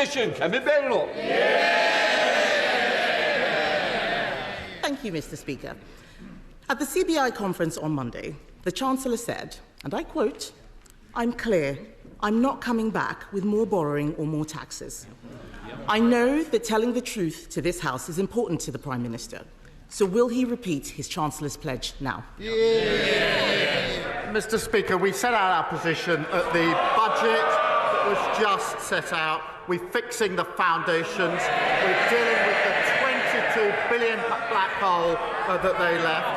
Opposition, Kemi Badenoch. Thank you, Mr. Speaker. At the CBI conference on Monday, the Chancellor said, and I quote, "I'm clear, I'm not coming back with more borrowing or more taxes. I know that telling the truth to this House is important to the Prime Minister. So will he repeat his Chancellor's pledge now?" Mr. Speaker, we set out our position at the budget that was just set out. We're fixing the foundations. We're dealing with the £22 billion black hole that they left.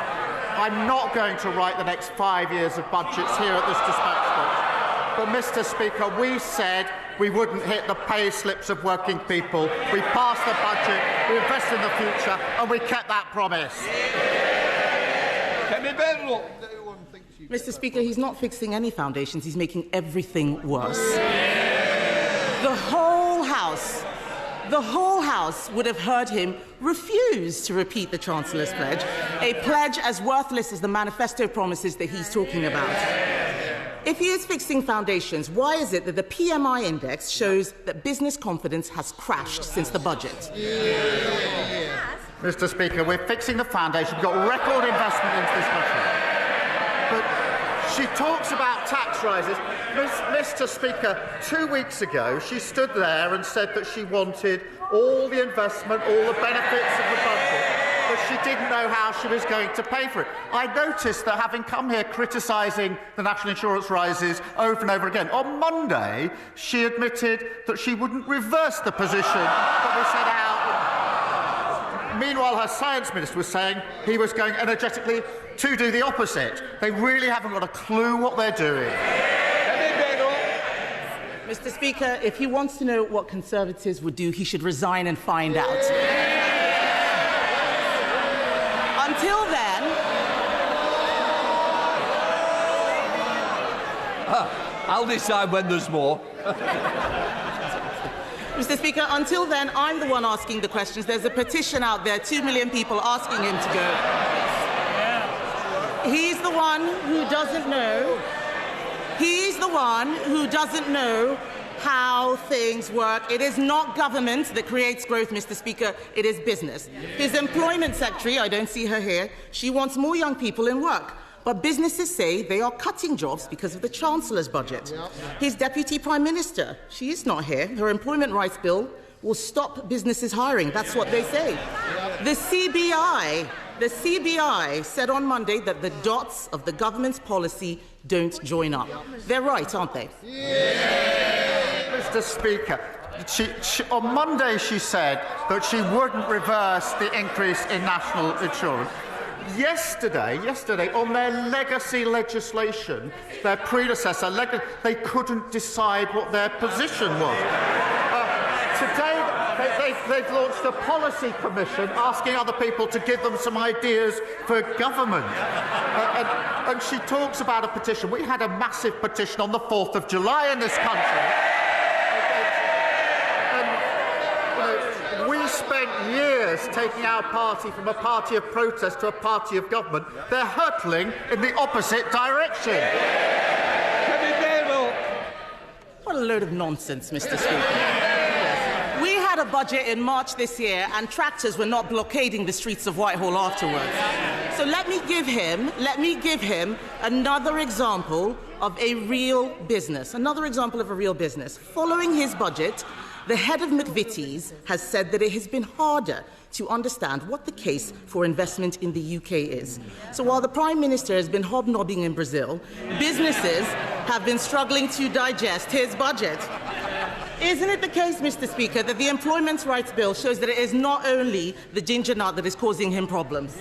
I'm not going to write the next 5 years of budgets here at this dispatch box. But, Mr. Speaker, we said we wouldn't hit the pay slips of working people. We passed the budget, we invest in the future, and we kept that promise. Mr. Speaker, he's not fixing any foundations. He's making everything worse. The whole House would have heard him refuse to repeat the Chancellor's pledge, a pledge as worthless as the manifesto promises that he's talking about. If he is fixing foundations, why is it that the PMI index shows that business confidence has crashed since the budget? Mr. Speaker, we're fixing the foundation. We've got record investment into this country. But she talks about tax rises. Mr. Speaker, 2 weeks ago, she stood there and said that she wanted all the investment, all the benefits of the budget, but she didn't know how she was going to pay for it. I noticed that, having come here criticising the national insurance rises over and over again, on Monday she admitted that she wouldn't reverse the position that we set out. Meanwhile, her science minister was saying he was going energetically to do the opposite. They really haven't got a clue what they're doing. Mr. Speaker, if he wants to know what Conservatives would do, he should resign and find out. Until then... I'll decide when there's more. Mr. Speaker, until then, I'm the one asking the questions. There's a petition out there, 2 million people asking him to go. He's the one who doesn't know. He's the one who doesn't know how things work. It is not government that creates growth, Mr. Speaker. It is business. His employment secretary, I don't see her here, she wants more young people in work. But businesses say they are cutting jobs because of the Chancellor's budget. His Deputy Prime Minister, she is not here. Her employment rights bill will stop businesses hiring. That's what they say. The CBI said on Monday that the dots of the government's policy don't join up. They're right, aren't they? Mr. Speaker, on Monday she said that she wouldn't reverse the increase in national insurance. Yesterday, on their legacy legislation, their predecessor, they couldn't decide what their position was. Today, they've launched a policy commission asking other people to give them some ideas for government. And she talks about a petition. We had a massive petition on the 4th of July in this country. We spent years taking our party from a party of protest to a party of government. They're hurtling in the opposite direction. What a load of nonsense, Mr. Speaker. We had a budget in March this year and tractors were not blockading the streets of Whitehall afterwards. So let me give him another example of a real business. Following his budget, the head of McVitie's has said that it has been harder to understand what the case for investment in the UK is. So while the Prime Minister has been hobnobbing in Brazil, businesses have been struggling to digest his budget. Isn't it the case, Mr. Speaker, that the Employment Rights Bill shows that it is not only the ginger nut that is causing him problems?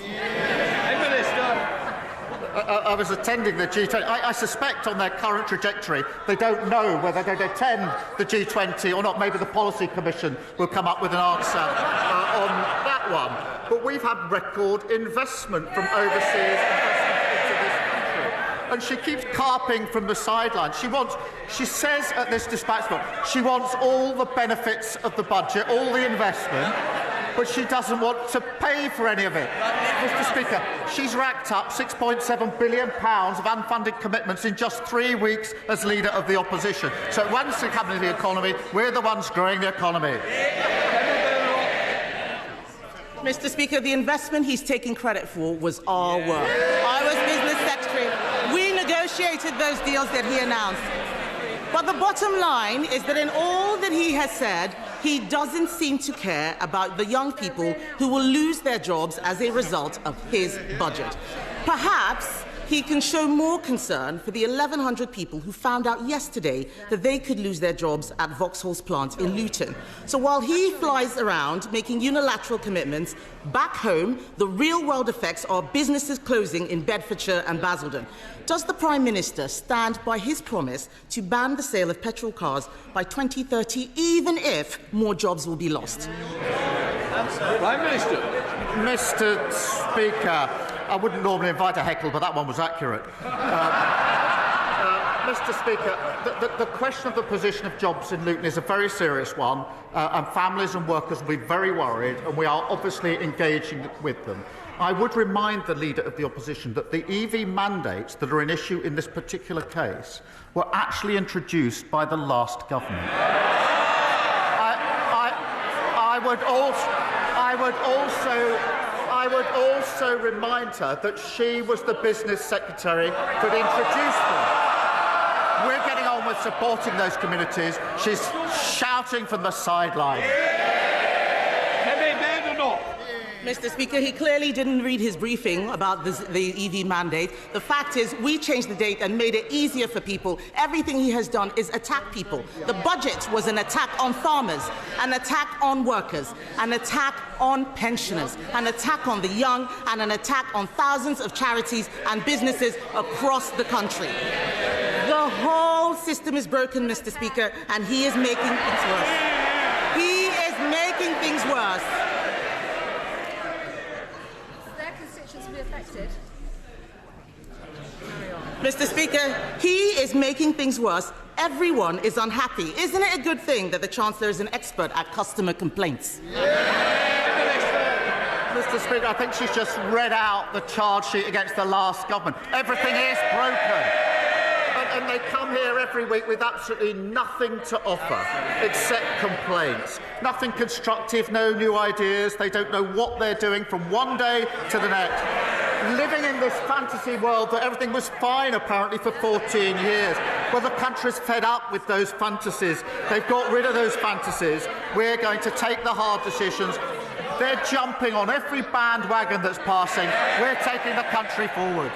I was attending the G20. I suspect on their current trajectory they don't know whether they're going to attend the G20 or not. Maybe the Policy Commission will come up with an answer on that one. But we've had record investment from overseas investment into this country. And she keeps carping from the sidelines. She says at this dispatch box, she wants all the benefits of the budget, all the investment. but she doesn't want to pay for any of it. Mr. Speaker, she's racked up £6.7 billion of unfunded commitments in just 3 weeks as leader of the opposition. So once it comes to the economy, we're the ones growing the economy. Mr. Speaker, the investment he's taking credit for was our work. I was business secretary. We negotiated those deals that he announced. But the bottom line is that in all that he has said, he doesn't seem to care about the young people who will lose their jobs as a result of his budget. Perhaps he can show more concern for the 1,100 people who found out yesterday that they could lose their jobs at Vauxhall's plant in Luton. So while he flies around making unilateral commitments, back home, the real-world effects are businesses closing in Bedfordshire and Basildon. Does the Prime Minister stand by his promise to ban the sale of petrol cars by 2030, even if more jobs will be lost? Prime Minister. Mr. Speaker, I wouldn't normally invite a heckle, but that one was accurate. Mr. Speaker, the question of the position of jobs in Luton is a very serious one, and families and workers will be very worried, and we are obviously engaging with them. I would remind the Leader of the Opposition that the EV mandates that are an issue in this particular case were actually introduced by the last government. I would also remind her that she was the business secretary that introduced them. We're getting on with supporting those communities. She's shouting from the sidelines. Kemi Badenoch. Mr. Speaker, he clearly didn't read his briefing about the EV mandate. The fact is, we changed the date and made it easier for people. Everything he has done is attack people. The budget was an attack on farmers, an attack on workers, an attack on pensioners, an attack on the young, and an attack on thousands of charities and businesses across the country. The whole system is broken, Mr. Speaker, and he is making things worse. He is making things worse. Mr. Speaker, he is making things worse. Everyone is unhappy. Isn't it a good thing that the Chancellor is an expert at customer complaints? Mr. Speaker, I think she's just read out the charge sheet against the last government. Everything is broken. And they come here every week with absolutely nothing to offer except complaints. Nothing constructive, no new ideas. They don't know what they're doing from one day to the next. Living in this fantasy world that everything was fine, apparently, for 14 years. Well, the country's fed up with those fantasies. They've got rid of those fantasies. We're going to take the hard decisions. They're jumping on every bandwagon that's passing. We're taking the country forward.